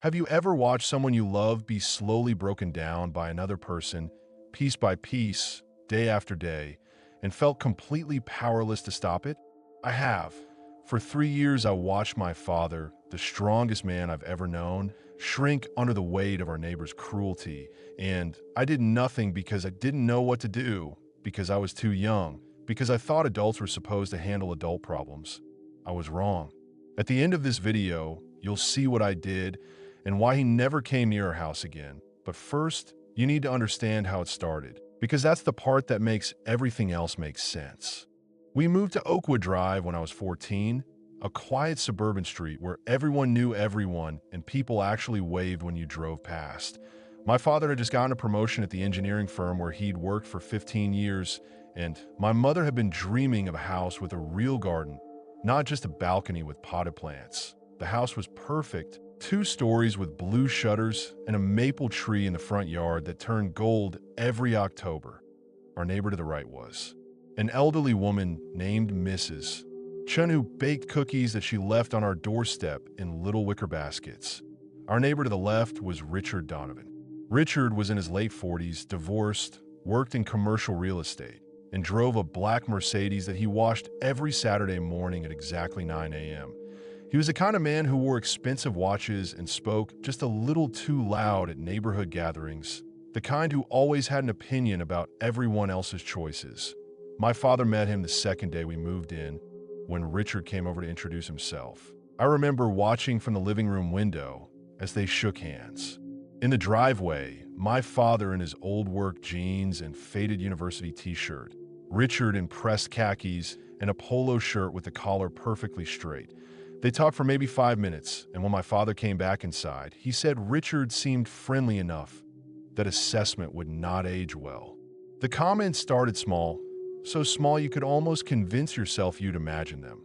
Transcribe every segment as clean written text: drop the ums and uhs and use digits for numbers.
Have you ever watched someone you love be slowly broken down by another person, piece by piece, day after day, and felt completely powerless to stop it? I have. For 3 years, I watched my father, the strongest man I've ever known, shrink under the weight of our neighbor's cruelty. And I did nothing because I didn't know what to do, because I was too young, because I thought adults were supposed to handle adult problems. I was wrong. At the end of this video, you'll see what I did and why he never came near our house again. But first, you need to understand how it started, because that's the part that makes everything else make sense. We moved to Oakwood Drive when I was 14, a quiet suburban street where everyone knew everyone and people actually waved when you drove past. My father had just gotten a promotion at the engineering firm where he'd worked for 15 years, and my mother had been dreaming of a house with a real garden, not just a balcony with potted plants. The house was perfect. 2 stories with blue shutters and a maple tree in the front yard that turned gold every October. Our neighbor to the right was an elderly woman named Mrs. Chun, who baked cookies that she left on our doorstep in little wicker baskets. Our neighbor to the left was Richard Donovan. Richard was in his late 40s, divorced, worked in commercial real estate, and drove a black Mercedes that he washed every Saturday morning at exactly 9 a.m. He was the kind of man who wore expensive watches and spoke just a little too loud at neighborhood gatherings, the kind who always had an opinion about everyone else's choices. My father met him the second day we moved in, when Richard came over to introduce himself. I remember watching from the living room window as they shook hands. In the driveway, my father in his old work jeans and faded university t-shirt, Richard in pressed khakis and a polo shirt with the collar perfectly straight. They talked for maybe 5 minutes, and when my father came back inside, he said Richard seemed friendly enough that assessment would not age well. The comments started small, so small you could almost convince yourself you'd imagine them.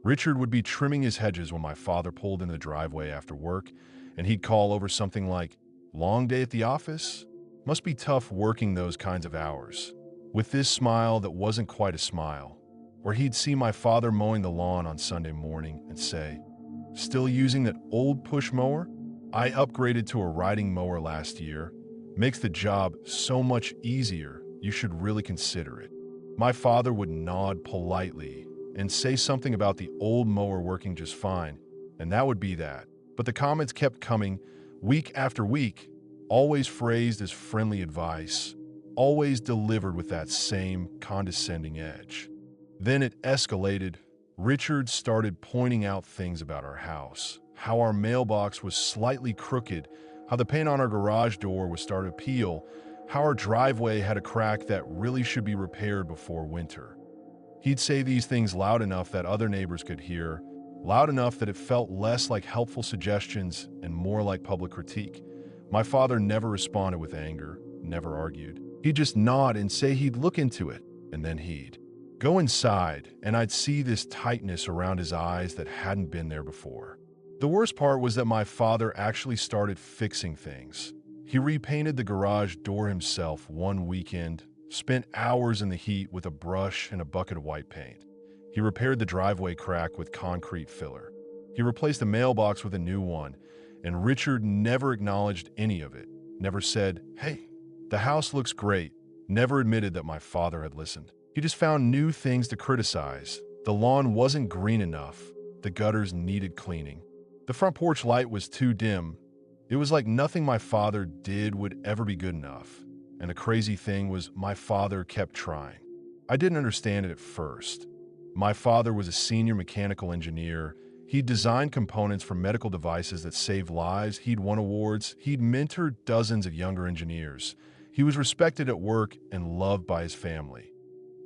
Richard would be trimming his hedges when my father pulled in the driveway after work, and he'd call over something like, "Long day at the office? Must be tough working those kinds of hours," with this smile that wasn't quite a smile. Or he'd see my father mowing the lawn on Sunday morning and say, "Still using that old push mower? I upgraded to a riding mower last year. Makes the job so much easier, you should really consider it." My father would nod politely and say something about the old mower working just fine, and that would be that. But the comments kept coming week after week, always phrased as friendly advice, always delivered with that same condescending edge. Then it escalated. Richard started pointing out things about our house, how our mailbox was slightly crooked, how the paint on our garage door was starting to peel, how our driveway had a crack that really should be repaired before winter. He'd say these things loud enough that other neighbors could hear, loud enough that it felt less like helpful suggestions and more like public critique. My father never responded with anger, never argued. He'd just nod and say he'd look into it, and then he'd go inside, and I'd see this tightness around his eyes that hadn't been there before. The worst part was that my father actually started fixing things. He repainted the garage door himself one weekend, spent hours in the heat with a brush and a bucket of white paint. He repaired the driveway crack with concrete filler. He replaced the mailbox with a new one, and Richard never acknowledged any of it, never said, "Hey, the house looks great," never admitted that my father had listened. He just found new things to criticize. The lawn wasn't green enough. The gutters needed cleaning. The front porch light was too dim. It was like nothing my father did would ever be good enough. And the crazy thing was my father kept trying. I didn't understand it at first. My father was a senior mechanical engineer. He'd designed components for medical devices that saved lives. He'd won awards. He'd mentored dozens of younger engineers. He was respected at work and loved by his family.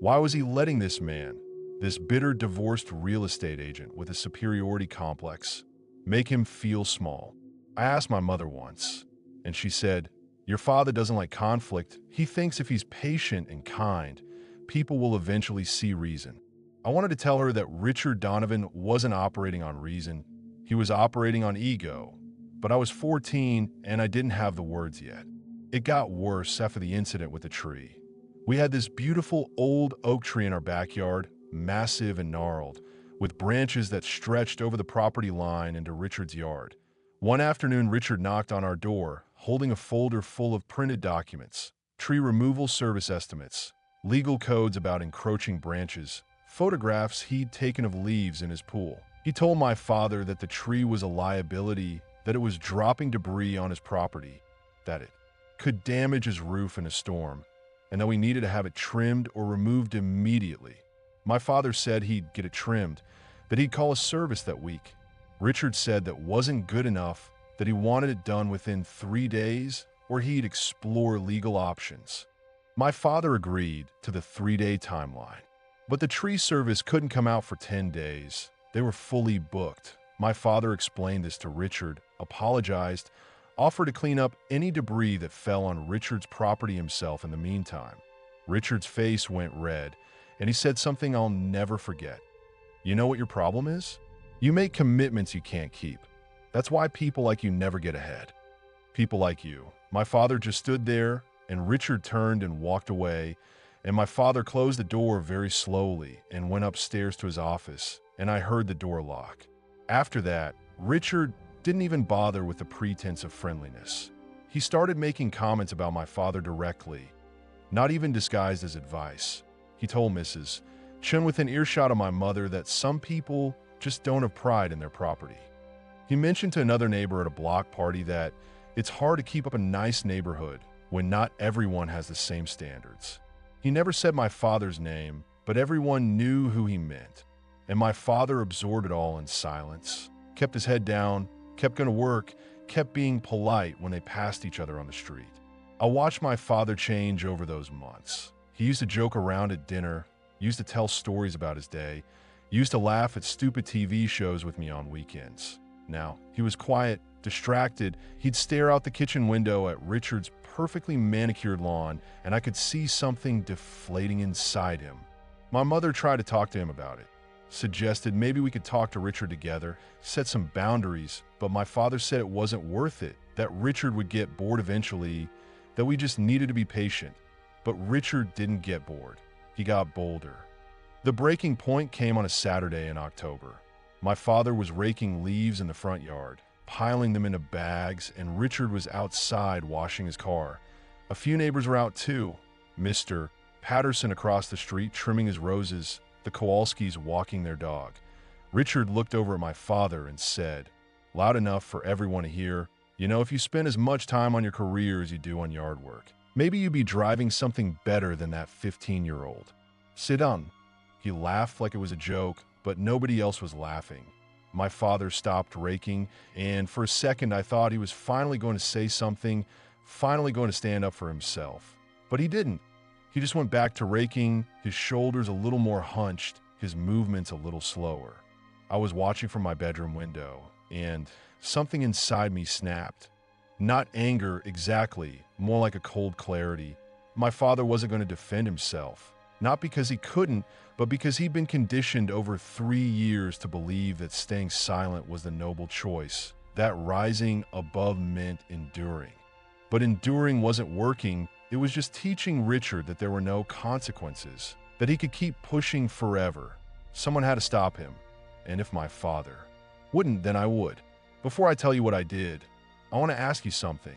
Why was he letting this man, this bitter divorced real estate agent with a superiority complex, make him feel small? I asked my mother once, and she said, "Your father doesn't like conflict. He thinks if he's patient and kind, people will eventually see reason." I wanted to tell her that Richard Donovan wasn't operating on reason. He was operating on ego. But I was 14 and I didn't have the words yet. It got worse after the incident with the tree. We had this beautiful old oak tree in our backyard, massive and gnarled, with branches that stretched over the property line into Richard's yard. One afternoon, Richard knocked on our door, holding a folder full of printed documents, tree removal service estimates, legal codes about encroaching branches, photographs he'd taken of leaves in his pool. He told my father that the tree was a liability, that it was dropping debris on his property, that it could damage his roof in a storm, and that we needed to have it trimmed or removed immediately. My father said he'd get it trimmed, that he'd call a service that week. Richard said that wasn't good enough, that he wanted it done within 3 days, or he'd explore legal options. My father agreed to the 3-day timeline, but the tree service couldn't come out for 10 days. They were fully booked. My father explained this to Richard, apologized, offered to clean up any debris that fell on Richard's property himself in the meantime. Richard's face went red, and he said something I'll never forget. "You know what your problem is? You make commitments you can't keep. That's why people like you never get ahead. People like you." My father just stood there, and Richard turned and walked away, and my father closed the door very slowly and went upstairs to his office, and I heard the door lock. After that, Richard didn't even bother with the pretense of friendliness. He started making comments about my father directly, not even disguised as advice. He told Mrs. Chen within earshot of my mother that some people just don't have pride in their property. He mentioned to another neighbor at a block party that it's hard to keep up a nice neighborhood when not everyone has the same standards. He never said my father's name, but everyone knew who he meant, and my father absorbed it all in silence, kept his head down, kept going to work, kept being polite when they passed each other on the street. I watched my father change over those months. He used to joke around at dinner, used to tell stories about his day, used to laugh at stupid TV shows with me on weekends. Now, he was quiet, distracted. He'd stare out the kitchen window at Richard's perfectly manicured lawn, and I could see something deflating inside him. My mother tried to talk to him about it, suggested maybe we could talk to Richard together, set some boundaries, but my father said it wasn't worth it, that Richard would get bored eventually, that we just needed to be patient. But Richard didn't get bored. He got bolder. The breaking point came on a Saturday in October. My father was raking leaves in the front yard, piling them into bags, and Richard was outside washing his car. A few neighbors were out too. Mr. Patterson across the street trimming his roses, the Kowalskis walking their dog. Richard looked over at my father and said, loud enough for everyone to hear, "You know, if you spend as much time on your career as you do on yard work, maybe you'd be driving something better than that 15-year-old. Sit down." He laughed like it was a joke, but nobody else was laughing. My father stopped raking, and for a second I thought he was finally going to say something, finally going to stand up for himself. But he didn't. He just went back to raking, his shoulders a little more hunched, his movements a little slower. I was watching from my bedroom window, and something inside me snapped. Not anger exactly, more like a cold clarity. My father wasn't going to defend himself, not because he couldn't, but because he'd been conditioned over 3 years to believe that staying silent was the noble choice, that rising above meant enduring. But enduring wasn't working. It was just teaching Richard that there were no consequences, that he could keep pushing forever. Someone had to stop him, and if my father wouldn't, then I would. Before I tell you what I did, I want to ask you something.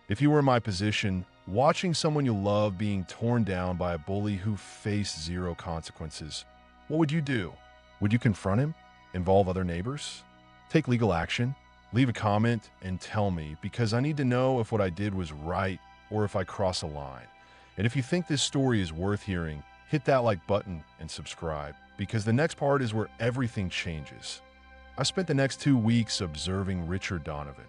If you were in my position, watching someone you love being torn down by a bully who faced zero consequences, what would you do? Would you confront him? Involve other neighbors? Take legal action? Leave a comment and tell me, because I need to know if what I did was right or if I cross a line. And if you think this story is worth hearing, hit that like button and subscribe, because the next part is where everything changes. I spent the next 2 weeks observing Richard Donovan,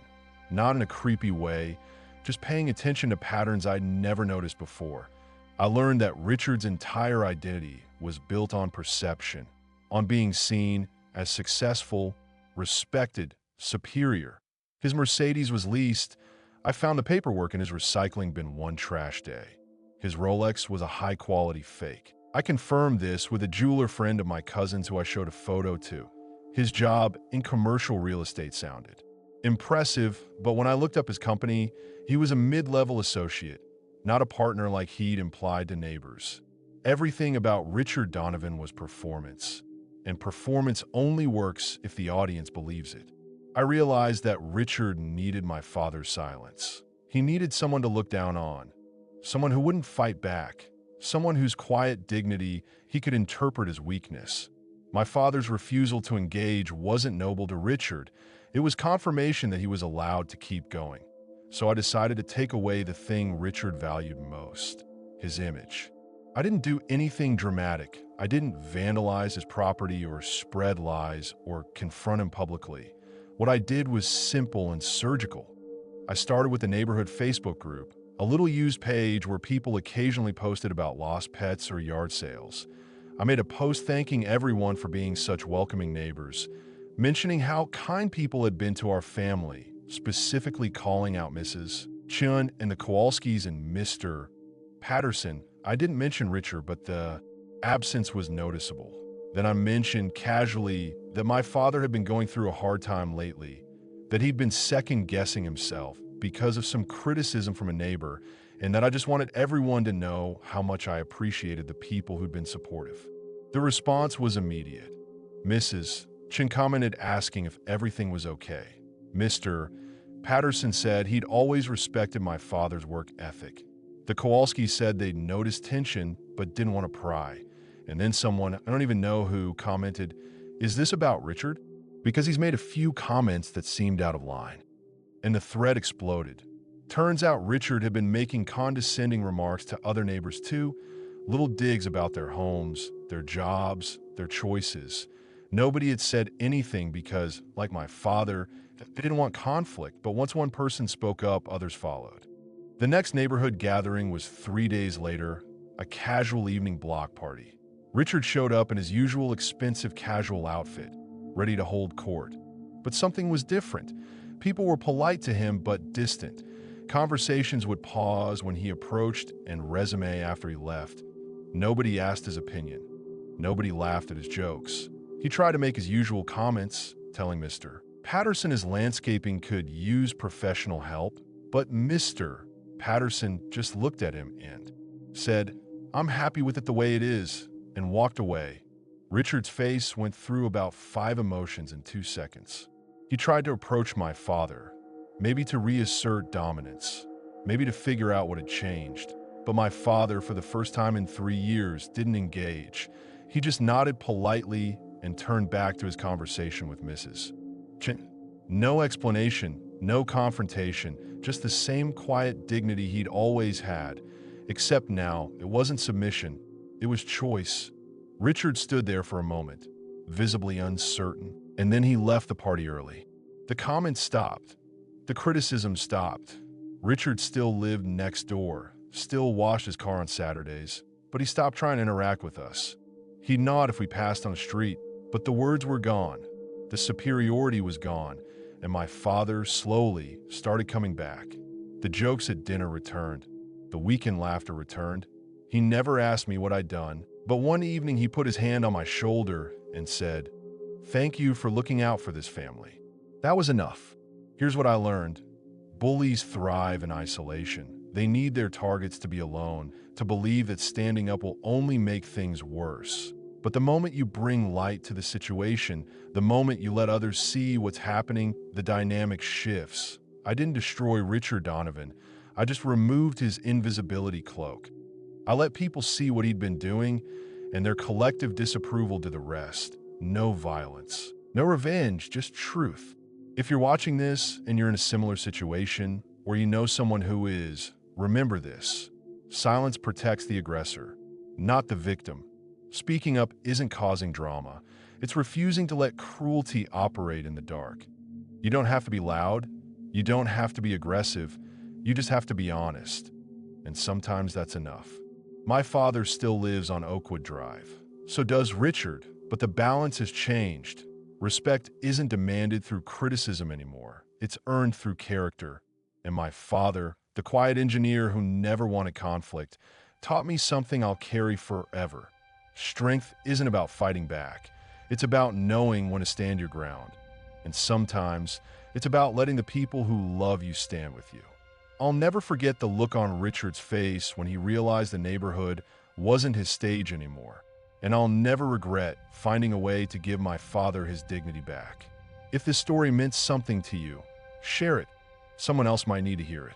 not in a creepy way, just paying attention to patterns I'd never noticed before. I learned that Richard's entire identity was built on perception, on being seen as successful, respected, superior. His Mercedes was leased. I found the paperwork in his recycling bin one trash day. His Rolex was a high-quality fake. I confirmed this with a jeweler friend of my cousin's who I showed a photo to. His job in commercial real estate sounded impressive, but when I looked up his company, he was a mid-level associate, not a partner like he'd implied to neighbors. Everything about Richard Donovan was performance, and performance only works if the audience believes it. I realized that Richard needed my father's silence. He needed someone to look down on, someone who wouldn't fight back, someone whose quiet dignity he could interpret as weakness. My father's refusal to engage wasn't noble to Richard. It was confirmation that he was allowed to keep going. So I decided to take away the thing Richard valued most, his image. I didn't do anything dramatic. I didn't vandalize his property or spread lies or confront him publicly. What I did was simple and surgical. I started with the neighborhood Facebook group, a little used page where people occasionally posted about lost pets or yard sales. I made a post thanking everyone for being such welcoming neighbors, mentioning how kind people had been to our family, specifically calling out Mrs. Chun and the Kowalskis and Mr. Patterson. I didn't mention Richard, but the absence was noticeable. Then I mentioned casually that my father had been going through a hard time lately, that he'd been second-guessing himself because of some criticism from a neighbor, and that I just wanted everyone to know how much I appreciated the people who'd been supportive. The response was immediate. Mrs. Chin commented asking if everything was okay. Mr. Patterson said he'd always respected my father's work ethic. The Kowalskis said they'd noticed tension but didn't want to pry. And then someone, I don't even know who, commented, "Is this about Richard?" Because he's made a few comments that seemed out of line. And the thread exploded. Turns out Richard had been making condescending remarks to other neighbors too, little digs about their homes, their jobs, their choices. Nobody had said anything because, like my father, they didn't want conflict, but once one person spoke up, others followed. The next neighborhood gathering was 3 days later, a casual evening block party. Richard showed up in his usual expensive casual outfit, ready to hold court. But something was different. People were polite to him but distant. Conversations would pause when he approached and resume after he left. Nobody asked his opinion. Nobody laughed at his jokes. He tried to make his usual comments, telling Mr. Patterson his landscaping could use professional help, but Mr. Patterson just looked at him and said, "I'm happy with it the way it is," and walked away. Richard's face went through about 5 emotions in 2 seconds. He tried to approach my father, maybe to reassert dominance, maybe to figure out what had changed. But my father, for the first time in 3 years, didn't engage. He just nodded politely and turned back to his conversation with Mrs. Chin. No explanation, no confrontation, just the same quiet dignity he'd always had. Except now, it wasn't submission, it was choice. Richard stood there for a moment, visibly uncertain, and then he left the party early. The comments stopped. The criticism stopped. Richard still lived next door, still washed his car on Saturdays, but he stopped trying to interact with us. He'd nod if we passed on the street, but the words were gone. The superiority was gone, and my father slowly started coming back. The jokes at dinner returned. The weekend laughter returned. He never asked me what I'd done, but one evening he put his hand on my shoulder and said, "Thank you for looking out for this family." That was enough. Here's what I learned. Bullies thrive in isolation. They need their targets to be alone, to believe that standing up will only make things worse. But the moment you bring light to the situation, the moment you let others see what's happening, the dynamic shifts. I didn't destroy Richard Donovan. I just removed his invisibility cloak. I let people see what he'd been doing, and their collective disapproval did the rest. No violence, no revenge, just truth. If you're watching this and you're in a similar situation, or you know someone who is, remember this. Silence protects the aggressor, not the victim. Speaking up isn't causing drama. It's refusing to let cruelty operate in the dark. You don't have to be loud. You don't have to be aggressive. You just have to be honest. And sometimes that's enough. My father still lives on Oakwood Drive. So does Richard, but the balance has changed. Respect isn't demanded through criticism anymore. It's earned through character. And my father, the quiet engineer who never wanted conflict, taught me something I'll carry forever. Strength isn't about fighting back. It's about knowing when to stand your ground. And sometimes, it's about letting the people who love you stand with you. I'll never forget the look on Richard's face when he realized the neighborhood wasn't his stage anymore. And I'll never regret finding a way to give my father his dignity back. If this story meant something to you, share it. Someone else might need to hear it.